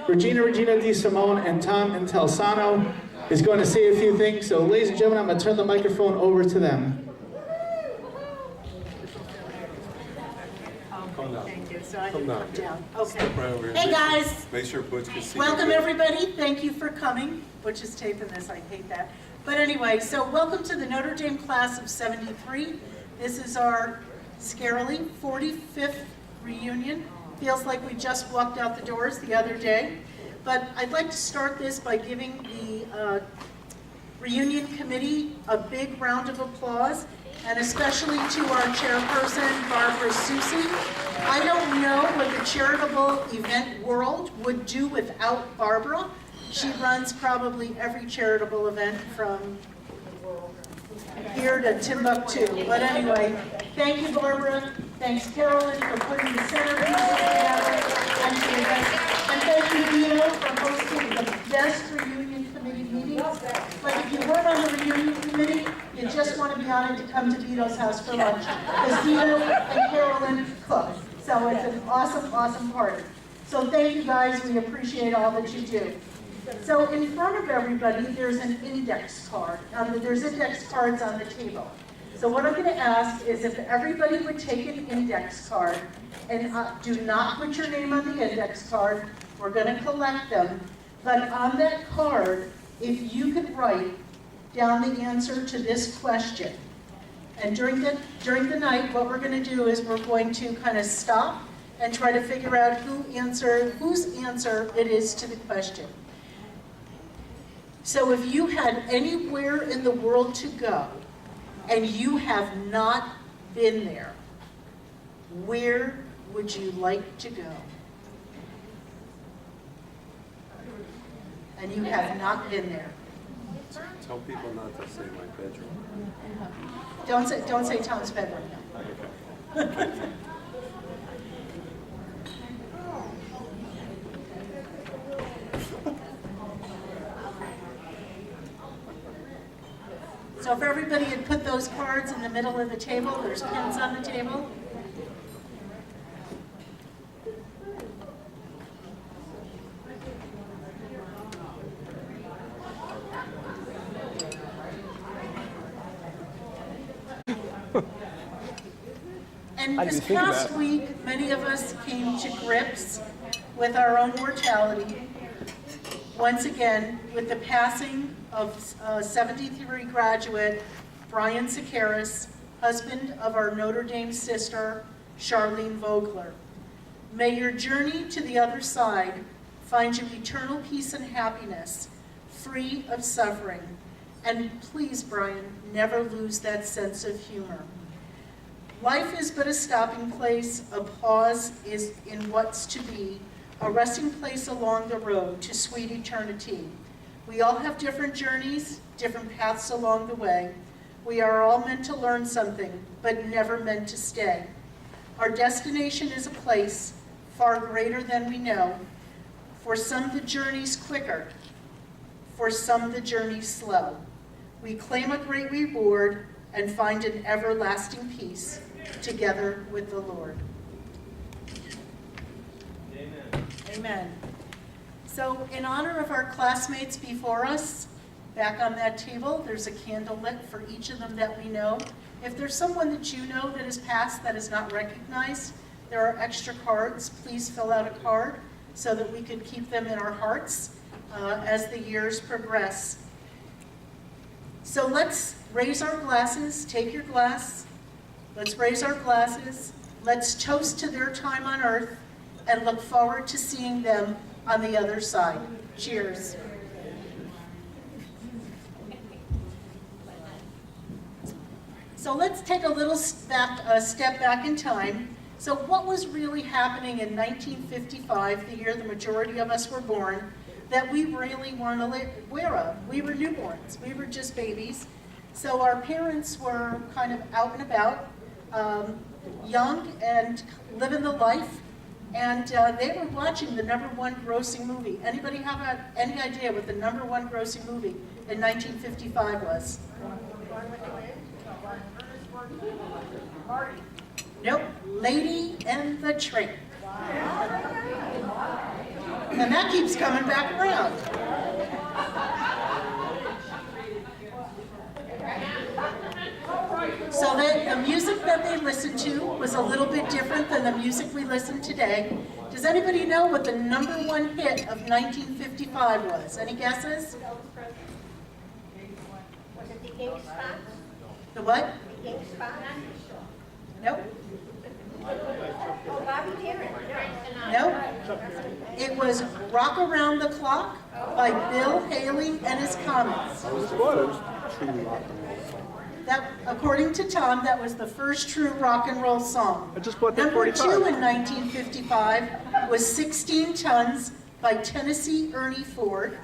Regina Di Simone, and Tom Intelsano is going to say a few things. So ladies and gentlemen, I'm going to turn the microphone over to them. Thank you. So I can come down. Okay. Step right over here. Hey guys. Make sure Butch can see. Welcome everybody. Thank you for coming. Butch is taping this. I hate that. But anyway, so welcome to the Notre Dame class of '73. This is our scarily 45th reunion. Feels like we just walked out the doors the other day. But I'd like to start this by giving the reunion committee a big round of applause, and especially to our chairperson, Barbara Susi. I don't know what the charitable event world would do without Barbara. She runs probably every charitable event from here to Timbuktu. But anyway, thank you, Barbara. Thanks, Carolyn, for putting the centerpiece together. And thank you, Vito, for hosting the best reunion committee meetings. But if you weren't on the reunion committee, you just want to be honored to come to Vito's house for lunch. Because Vito and Carolyn cook. So it's an awesome, awesome party. So thank you guys. We appreciate all that you do. So in front of everybody, there's an index card. There's index cards on the table. So what I'm going to ask is if everybody would take an index card and do not put your name on the index card. We're going to collect them. But on that card, if you could write down the answer to this question. And during the night, what we're going to do is we're going to kind of stop and try to figure out whose answer it is to the question. So if you had anywhere in the world to go and you have not been there, where would you like to go? And you have not been there. Tell people not to say my bedroom. Don't say Tom's bedroom. Okay. So if everybody had put those cards in the middle of the table, there's pins on the table. And this past week, many of us came to grips with our own mortality. Once again, with the passing of 73 graduate Brian Sakaris, husband of our Notre Dame sister, Charlene Vogler. May your journey to the other side find you eternal peace and happiness, free of suffering. And please, Brian, never lose that sense of humor. Life is but a stopping place, a pause is in what's to be, a resting place along the road to sweet eternity. We all have different journeys, different paths along the way. We are all meant to learn something, but never meant to stay. Our destination is a place far greater than we know. For some, the journey's quicker. For some, the journey's slow. We claim a great reward and find an everlasting peace together with the Lord. Amen. Amen. So in honor of our classmates before us, back on that table, there's a candle lit for each of them that we know. If there's someone that you know that has passed that is not recognized, there are extra cards. Please fill out a card so that we could keep them in our hearts as the years progress. So let's raise our glasses. Take your glass. Let's raise our glasses. Let's toast to their time on earth and look forward to seeing them on the other side. Cheers. So let's take a little step back in time. So what was really happening in 1955, the year the majority of us were born, that we really weren't aware of? We were newborns. We were just babies. So our parents were kind of out and about, young and living the life. And they were watching the #1 grossing movie. Anybody have any idea what the #1 grossing movie in 1955 was? Nope, Lady and the Tramp. And that keeps coming back around. So the music that they listened to was a little bit different than the music we listen today. Does anybody know what the #1 hit of 1955 was? Any guesses? Was it the Ink Spots? The what? The Ink Spots? Nope. Oh, Bobby Darin. Nope. It was Rock Around the Clock by Bill Haley and his Comets. That was the first true rock and roll song. That, according to Tom, that was the first true rock and roll song. I just bought that Number 45. 2 in 1955 was 16 Tons by Tennessee Ernie Ford.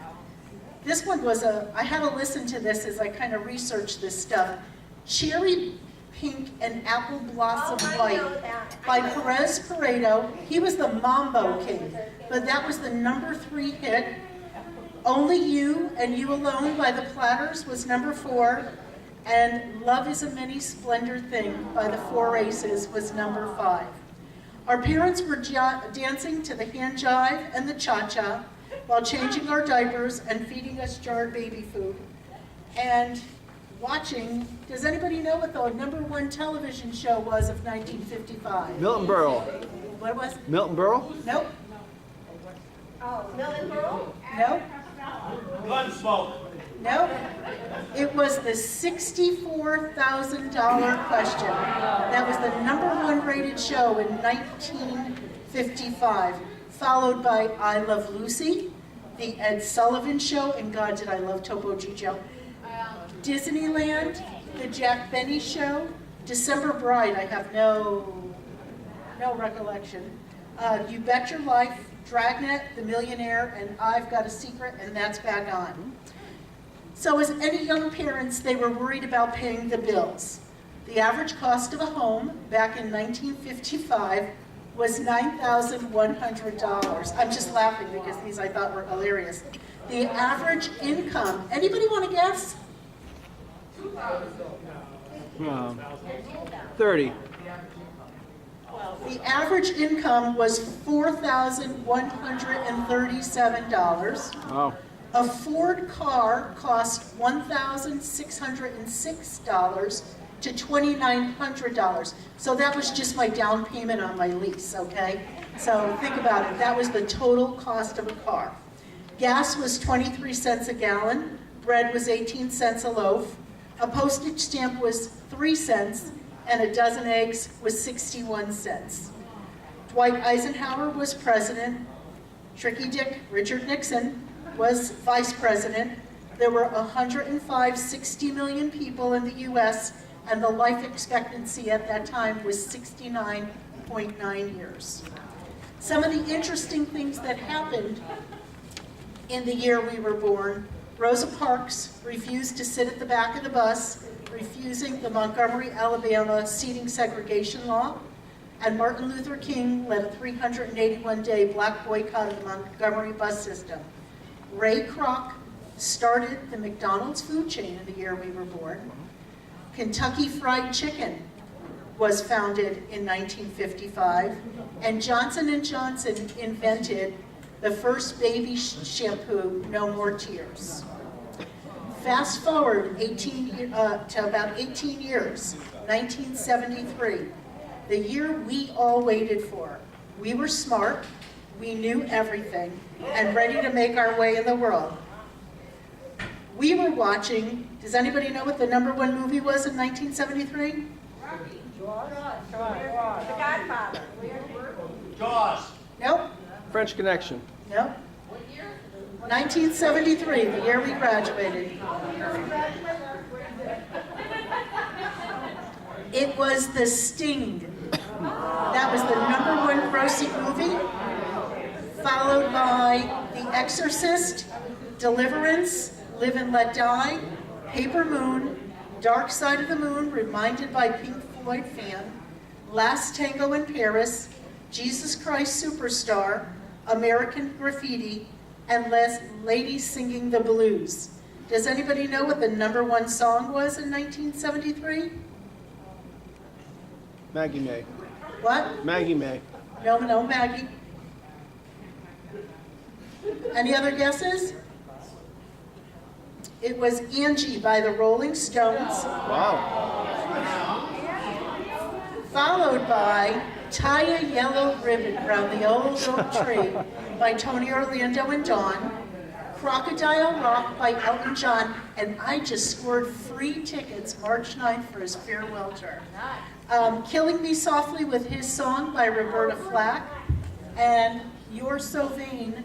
This one was I had to listen to this as I kind of researched this stuff. Cherry Pink and Apple Blossom Oh, I White know that. by Perez Pareto. He was the Mambo King, but that was the #3 hit. Only You and You Alone by the Platters was #4. And Love is a Many Splendor Thing by the Four Aces was #5. Our parents were dancing to the hand jive and the cha-cha while changing our diapers and feeding us jarred baby food. And watching, does anybody know what the #1 television show was of 1955? Milton Berle. What was? Milton Berle? Nope, Oh, Milton Berle? nope, Gunsmoke. nope. It was the $64,000 question. That was the #1 rated show in 1955, followed by I Love Lucy, The Ed Sullivan Show, and God, did I love Topo Gigio. Disneyland, The Jack Benny Show, December Bride, I have no recollection. You Bet Your Life, Dragnet, The Millionaire, and I've Got a Secret, and that's back on. So as any young parents, they were worried about paying the bills. The average cost of a home back in 1955 was $9,100. I'm just laughing because these I thought were hilarious. The average income, anybody want to guess? 30. The average income was $4,137. Oh. A Ford car cost $1,606 to $2,900. So that was just my down payment on my lease, okay? So think about it, that was the total cost of a car. Gas was 23 cents a gallon, bread was 18 cents a loaf, a postage stamp was 3 cents, and a dozen eggs was 61 cents. Dwight Eisenhower was president, Tricky Dick Richard Nixon was vice president. There were 105 60 million people in the US, and the life expectancy at that time was 69.9 years. Some of the interesting things that happened in the year we were born: Rosa Parks refused to sit at the back of the bus, refusing the Montgomery, Alabama seating segregation law, and Martin Luther King led a 381-day black boycott of the Montgomery bus system. Ray Kroc started the McDonald's food chain in the year we were born. Kentucky Fried Chicken was founded in 1955, and Johnson & Johnson invented the first baby shampoo, No More Tears. Fast forward to about 18 years, 1973, the year we all waited for. We were smart, we knew everything, and ready to make our way in the world. We were watching, does anybody know what the #1 movie was in 1973? The Godfather. Jaws. Nope, French Connection. nope. 1973, the year we graduated. It was The Sting. That was the #1 grossing movie, followed by The Exorcist, Deliverance, Live and Let Die, Paper Moon, Dark Side of the Moon, reminded by Pink Floyd fan, Last Tango in Paris, Jesus Christ Superstar, American Graffiti, and Ladies Singing the Blues. Does anybody know what the #1 song was in 1973? Maggie May. What? Maggie May. No, Maggie. Any other guesses? It was Angie by the Rolling Stones, Wow. followed by Tie a Yellow Ribbon Round the Old Oak Tree by Tony Orlando and Dawn, Crocodile Rock by Elton John, and I just scored free tickets March 9th for his farewell tour. Killing Me Softly with his song by Roberta Flack, and You're So Vain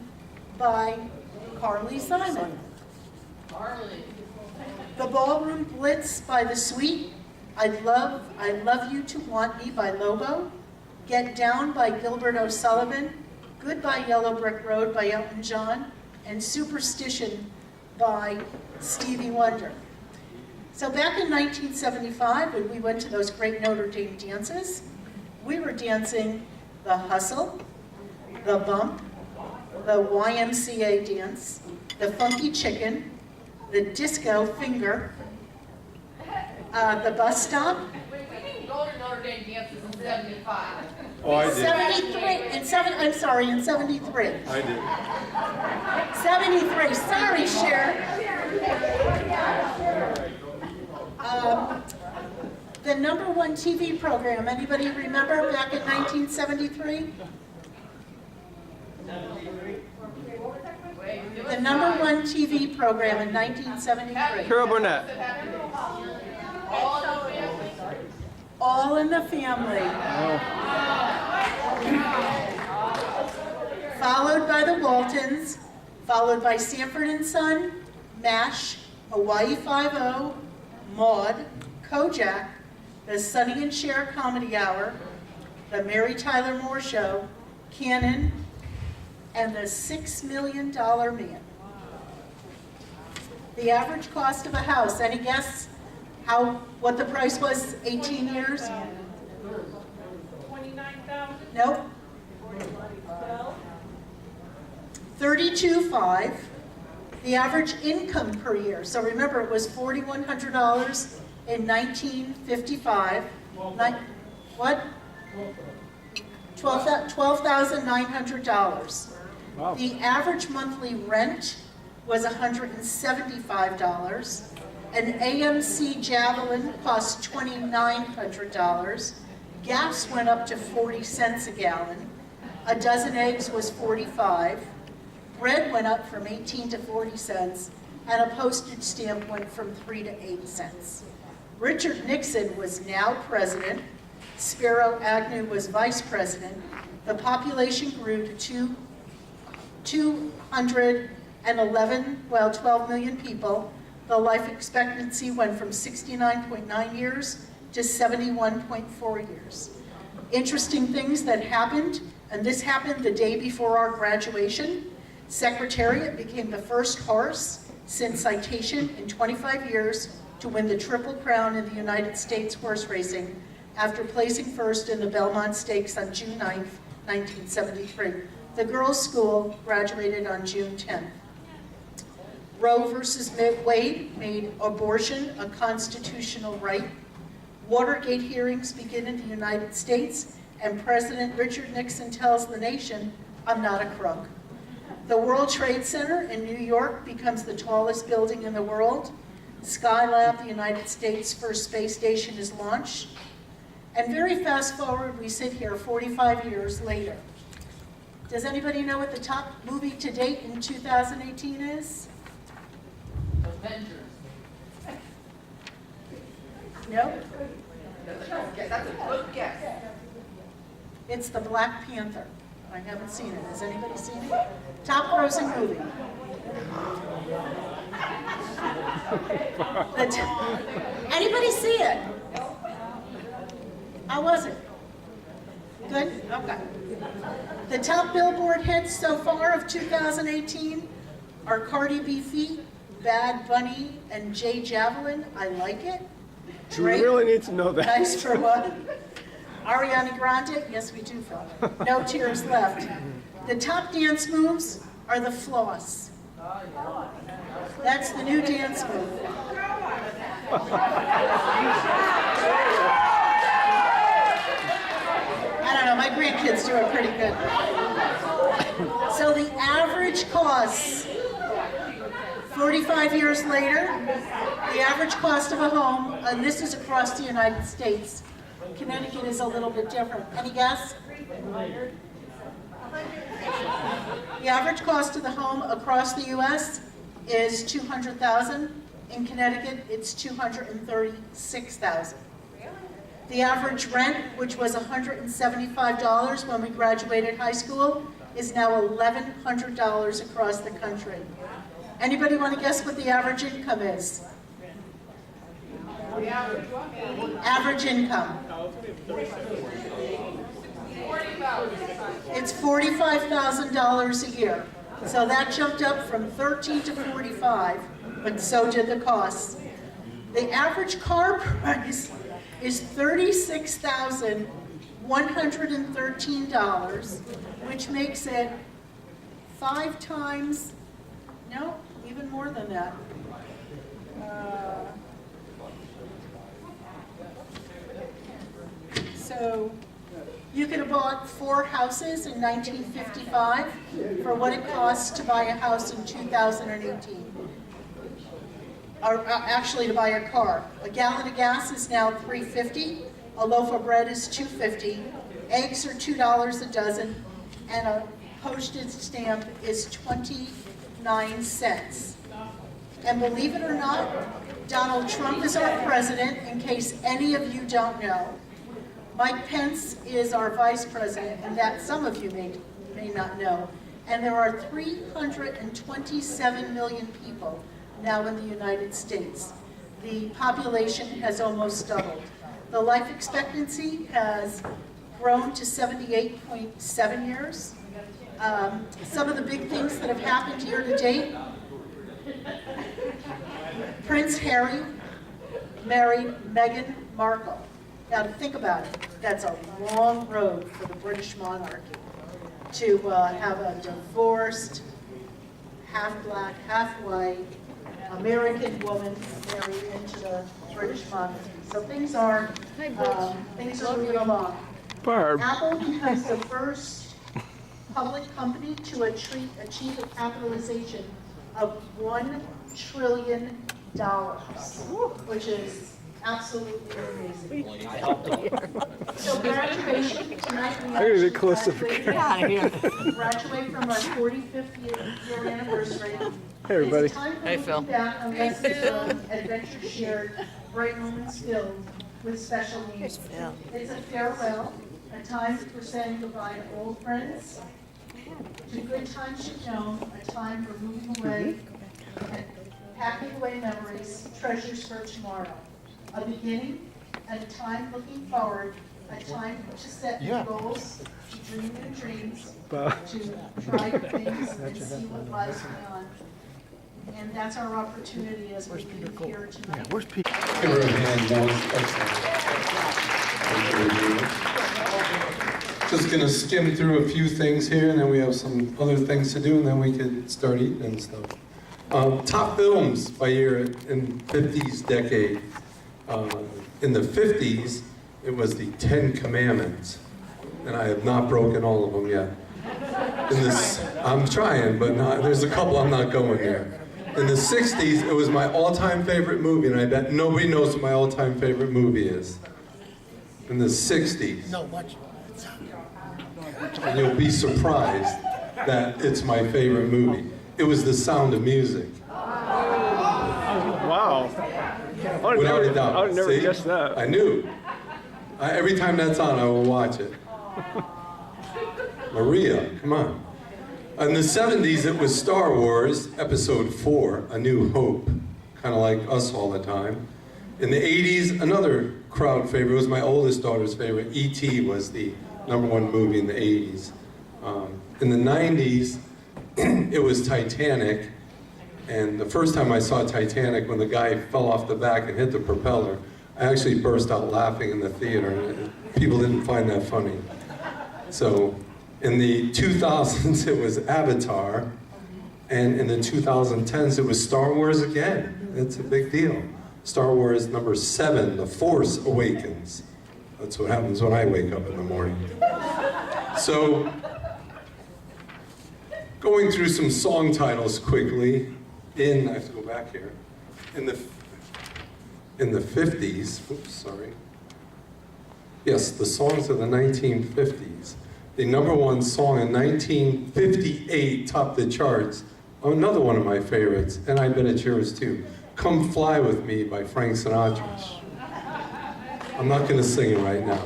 by Carly Simon. The Ballroom Blitz by The Sweet, I Love You to Want Me by Lobo, Get Down by Gilbert O'Sullivan, Goodbye Yellow Brick Road by Elton John, and Superstition by Stevie Wonder. So back in 1975, when we went to those great Notre Dame dances, we were dancing the hustle, the bump, the YMCA dance, the funky chicken, the disco finger, the bus stop. Wait, we didn't go to Notre Dame dances in 75. Oh, I did. 73, in 73. I did. 73, sorry, Cher. The #1 TV program, anybody remember back in 1973? The #1 TV program in 1973. Carol Burnett. All in the Family. Followed by the Waltons, followed by Sanford and Son, MASH, Hawaii Five-0, Maude, Kojak, the Sonny and Cher Comedy Hour, the Mary Tyler Moore Show, Cannon, and the $6 Million Man. The average cost of a house, any guess what the price was 18 years? 29,000? Nope. 32.5. The average income per year. So remember, it was $4,100 in 1955. What? $12,900. Wow. The average monthly rent was $175. An AMC Javelin cost $2,900. Gas went up to 40 cents a gallon. A dozen eggs was 45. Bread went up from 18 to 40 cents, and a postage stamp went from 3 to 8 cents. Richard Nixon was now president. Spiro Agnew was vice president. The population grew to 12 million people. The life expectancy went from 69.9 years to 71.4 years. Interesting things that happened, and this happened the day before our graduation. Secretariat became the first horse since citation in 25 years to win the Triple Crown in the United States horse racing after placing first in the Belmont Stakes on June 9th, 1973. The girls' school graduated on June 10th. Roe versus Wade made abortion a constitutional right. Watergate hearings begin in the United States, and President Richard Nixon tells the nation, "I'm not a crook." The World Trade Center in New York becomes the tallest building in the world. Skylab, the United States' first space station, is launched. And very fast forward, we sit here 45 years later. Does anybody know what the top movie to date in 2018 is? Avengers. No? That's a good guess. It's the Black Panther. I haven't seen it. Has anybody seen it? Top grossing movie. Anybody see it? How was it? Good? Okay. The top Billboard hits so far of 2018 are Cardi B Feet, Bad Bunny, and Jay Javelin, I Like It. We really need to know that. Nice for what? Ariana Grande, yes we do, Phil. No Tears Left. The top dance moves are the floss. That's the new dance move. I don't know, my grandkids do it pretty good. So the average average cost, 45 years later, the average cost of a home, and this is across the United States. Connecticut is a little bit different. Any guess? The average cost of the home across the U.S. is $200,000. In Connecticut, it's $236,000. The average rent, which was $175 when we graduated high school, is now $1,100 across the country. Anybody want to guess what the average income is? Average income. It's $45,000 a year. So that jumped up from 13 to 45, but so did the costs. The average car price is $36,113, which makes it 5 times, no, even more than that. So you could have bought 4 houses in 1955 for what it costs to buy a house in 2018. Or actually to buy a car. A gallon of gas is now $3.50, a loaf of bread is $2.50, eggs are $2 a dozen, and a postage stamp is 29 cents. And believe it or not, Donald Trump is our president, in case any of you don't know. Mike Pence is our vice president, and that some of you may not know. And there are 327 million people now in the United States. The population has almost doubled. The life expectancy has grown to 78.7 years. Some of the big things that have happened year to date: Prince Harry married Meghan Markle. Now to think about it, that's a long road for the British monarchy to have a divorced, half black, half white American woman married into the British monarchy. So things are moving along. Barb. Apple becomes the first public company to achieve a capitalization of $1 trillion, which is absolutely amazing. So graduation tonight, we I'm gonna be close to graduate from our 45th year anniversary. Hey, everybody. It's time to look back on lessons learned, adventures shared, bright moments filled with special needs. It's a farewell, a time for saying goodbye to old friends, to good times you've known, a time for moving away, and packing away memories, treasures for tomorrow. A beginning and a time looking forward, a time to set new goals, to dream new dreams, to try new things and see what lies beyond. And that's our opportunity as we leave here tonight. Where's Pete? Give her a hand, excellent. Just gonna skim through a few things here, and then we have some other things to do, and then we can start eating and stuff. Top films by year in 50s decade. In the 50s, it was the 10 Commandments, and I have not broken all of them yet. I'm trying, but there's a couple I'm not going there. In the 60s, it was my all-time favorite movie, and I bet nobody knows what my all-time favorite movie is. In the 60s. No, watch. And you'll be surprised that it's my favorite movie. It was The Sound of Music. Wow. Without a doubt. I would never See? guess that. I knew. Every time that's on, I will watch it. Maria, come on. In the 70s, it was Star Wars, Episode 4, A New Hope, kind of like us all the time. In the 80s, another crowd favorite, it was my oldest daughter's favorite, E.T. was the #1 movie in the 80s. In the 90s, it was Titanic, and the first time I saw Titanic, when the guy fell off the back and hit the propeller, I actually burst out laughing in the theater, and people didn't find that funny. So, in the 2000s, it was Avatar, and in the 2010s, it was Star Wars again. It's a big deal. Star Wars #7, The Force Awakens. That's what happens when I wake up in the morning. So, Going through some song titles quickly, I have to go back here, in the 50s, oops, sorry. Yes, the songs of the 1950s. The #1 song in 1958 topped the charts. Another one of my favorites, and I bet it's yours too. Come Fly With Me by Frank Sinatra. I'm not gonna sing it right now.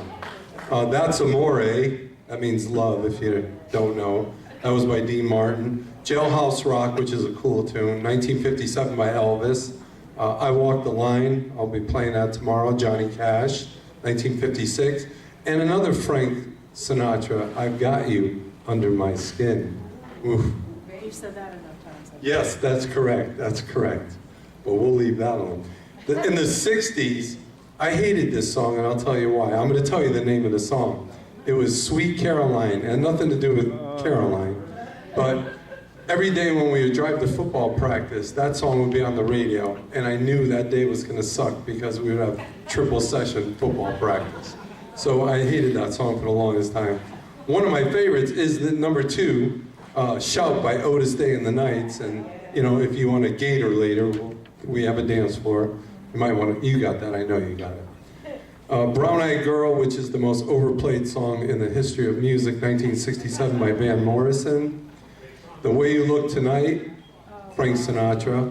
That's Amore, that means love if you don't know. That was by Dean Martin. Jailhouse Rock, which is a cool tune, 1957 by Elvis. I Walk the Line, I'll be playing that tomorrow, Johnny Cash, 1956. And another Frank Sinatra, I've Got You Under My Skin. Oof. You've said that enough times. Yes, that's correct, that's correct. But we'll leave that alone. In the 60s, I hated this song, and I'll tell you why. I'm going to tell you the name of the song. It was Sweet Caroline, and nothing to do with Caroline. But every day when we would drive to football practice, that song would be on the radio, and I knew that day was going to suck because we would have triple session football practice. So I hated that song for the longest time. One of my favorites is the #2, Shout by Otis Day and the Knights, and you know, if you want a gator later, we have a dance floor. You might want to, you got that, I know you got it. Brown Eyed Girl, which is the most overplayed song in the history of music, 1967 by Van Morrison. The Way You Look Tonight, Frank Sinatra.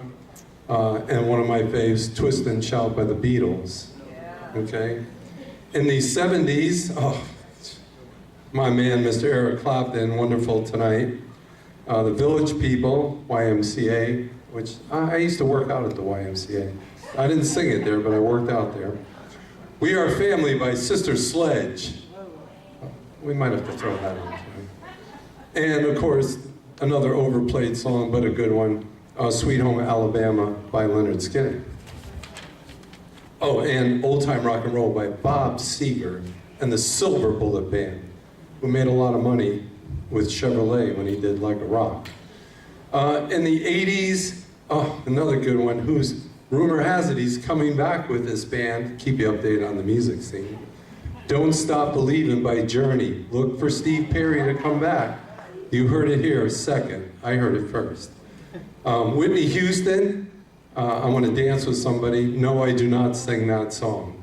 And one of my faves, Twist and Shout by the Beatles. Okay? In the 70s, my man, Mr. Eric Clapton, Wonderful Tonight. The Village People, YMCA, which I used to work out at the YMCA. I didn't sing it there, but I worked out there. We Are Family by Sister Sledge. We might have to throw that in too. And of course, another overplayed song, but a good one, Sweet Home Alabama by Leonard Skinner. Oh, and Old Time Rock and Roll by Bob Seger and the Silver Bullet Band, who made a lot of money with Chevrolet when he did Like a Rock. In the 80s, another good one, who's rumor has it he's coming back with this band. Keep you updated on the music scene. Don't Stop Believin' by Journey. Look for Steve Perry to come back. You heard it here second. I heard it first. Whitney Houston, I Want to Dance with Somebody. No, I do not sing that song.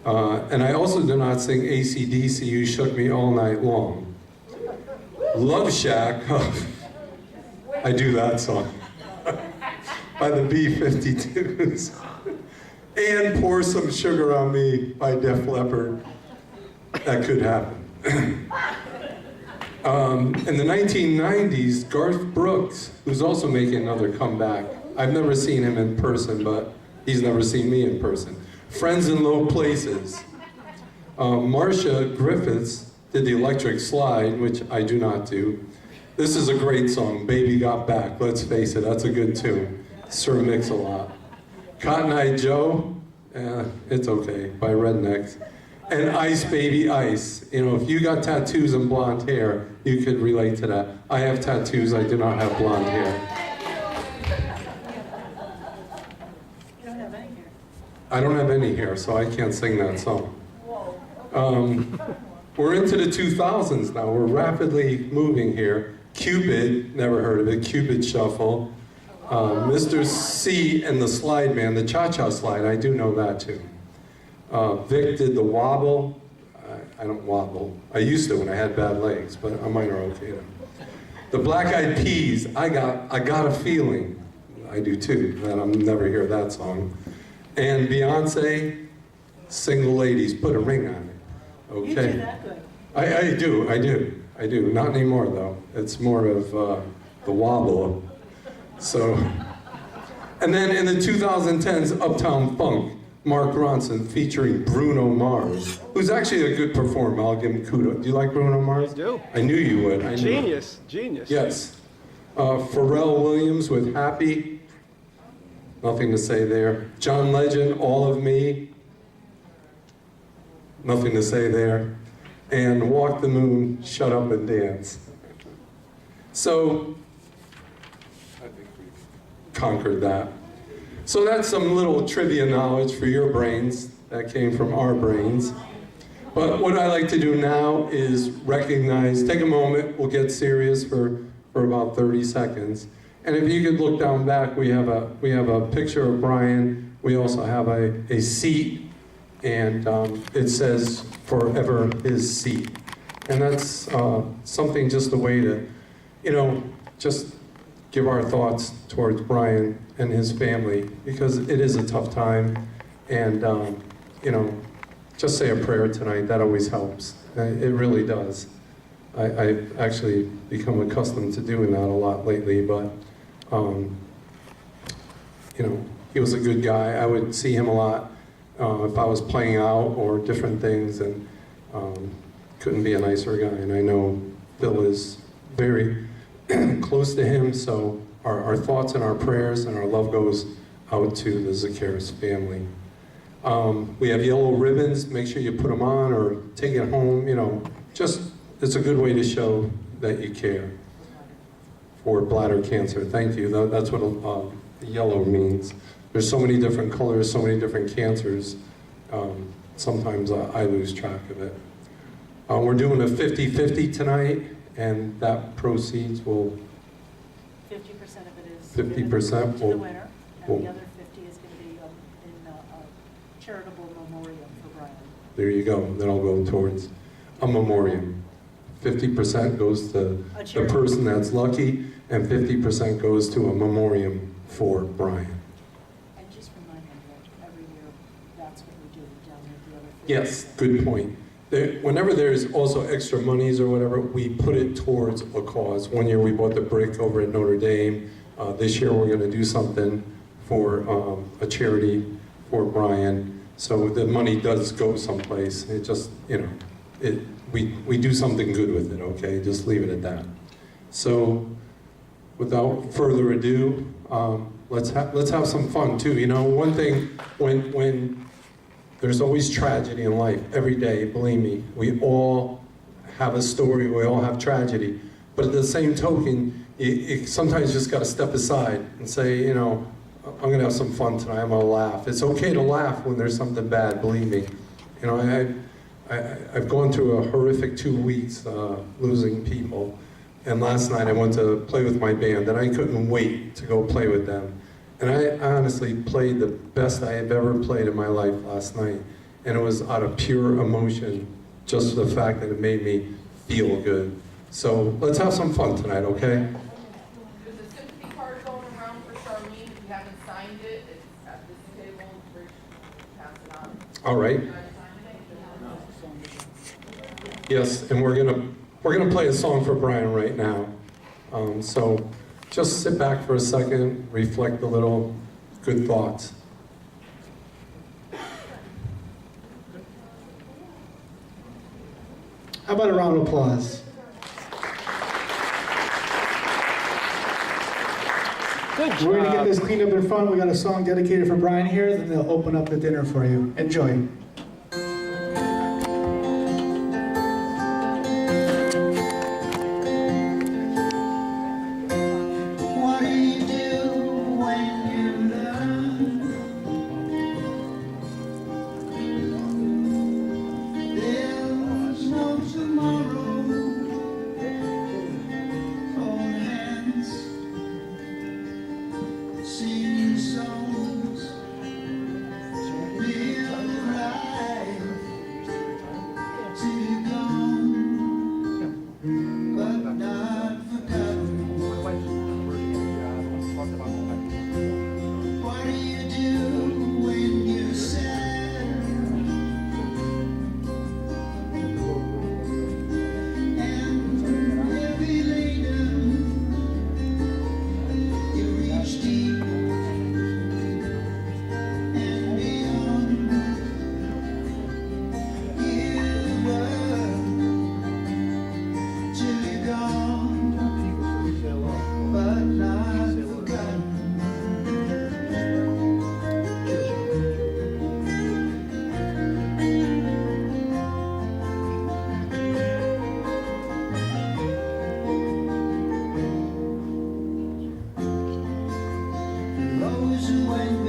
And I also do not sing AC/DC, You Shook Me All Night Long. Love Shack, I do that song. By the B-52s. And Pour Some Sugar on Me by Def Leppard. That could happen. In the 1990s, Garth Brooks, who's also making another comeback. I've never seen him in person, but he's never seen me in person. Friends in Low Places. Marcia Griffiths did the Electric Slide, which I do not do. This is a great song, Baby Got Back. Let's face it, that's a good tune. Sir Mix-a-Lot. Cotton Eye Joe, it's okay, by Rednecks. And Ice Baby Ice. You know, if you got tattoos and blonde hair, you could relate to that. I have tattoos, I do not have blonde hair. You don't have any here. I don't have any hair, so I can't sing that song. We're into the 2000s now. We're rapidly moving here. Cupid, never heard of it, Cupid Shuffle. Mr. C and the Slide Man, the Cha-Cha Slide, I do know that too. Vic did the Wobble. I don't wobble. I used to when I had bad legs, but mine are okay now. The Black Eyed Peas, I got a feeling. I do too, and I'll never hear that song. And Beyonce, Single Ladies, Put a Ring on It. Okay. You do that good. I do. Not anymore though. It's more of the wobble. So, and then in the 2010s, Uptown Funk, Mark Ronson featuring Bruno Mars, who's actually a good performer. I'll give him kudos. Do you like Bruno Mars? I do. I knew you would. I knew. Genius. Yes. Pharrell Williams with Happy. Nothing to say there. John Legend, All of Me. Nothing to say there. And Walk the Moon, Shut Up and Dance. So, I think we've conquered that. So that's some little trivia knowledge for your brains that came from our brains. But what I like to do now is recognize, take a moment, we'll get serious for for about 30 seconds. And if you could look down back, we have a picture of Brian. We also have a seat, and it says "Forever His Seat," and that's something, just a way to, just give our thoughts towards Brian and his family, because it is a tough time, and just say a prayer tonight. That always helps. It really does. I've actually become accustomed to doing that a lot lately, but he was a good guy. I would see him a lot if I was playing out or different things, and couldn't be a nicer guy. And I know Phil is very close to him, so our thoughts and our prayers and our love goes out to the Zacchaeus family. We have yellow ribbons. Make sure you put them on or take it home. It's a good way to show that you care for bladder cancer. Thank you. That's what the yellow means. There's so many different colors, so many different cancers. Sometimes I lose track of it. We're doing a 50-50 tonight, and that proceeds will 50% of it is 50% given to the will- winner, will- and the other 50 is going to be in a charitable memoriam for Brian. There you go. Then I'll go towards a memoriam. 50% goes to A the charity. person that's lucky, and 50% goes to a memoriam for Brian. And just remind them that every year, that's what we do down there, the other 50%. Yes, good point. Whenever there's also extra monies or whatever, we put it towards a cause. One year we bought the brick over at Notre Dame. This year we're going to do something for a charity for Brian. So the money does go someplace. It just, we do something good with it, okay? Just leave it at that. So without further ado, let's have some fun too. One thing, when there's always tragedy in life, every day, believe me, we all have a story, we all have tragedy. But at the same token, you sometimes just got to step aside and say, I'm going to have some fun tonight, I'm going to laugh. It's okay to laugh when there's something bad, believe me. I've gone through a horrific 2 weeks losing people. And last night I went to play with my band, and I couldn't wait to go play with them. And I honestly played the best I have ever played in my life last night. And it was out of pure emotion, just the fact that it made me feel good. So let's have some fun tonight, okay? There's a sympathy card going around for Charlene. If you haven't signed it, it's at this table. Rich, pass it on. All right. You already signed it? Yes, and we're gonna play a song for Brian right now. So just sit back for a second, reflect a little, good thoughts. How about a round of applause? We're gonna get this cleaned up in front. We got a song dedicated for Brian here, then they'll open up the dinner for you. Enjoy. What do you do when you learn there's no tomorrow? Hold hands, sing songs, live right till you're gone, but not forgotten. What do you do when you're sad and heavy laden? You reach deep and beyond. Give up till you're gone, but not forgotten. Those who went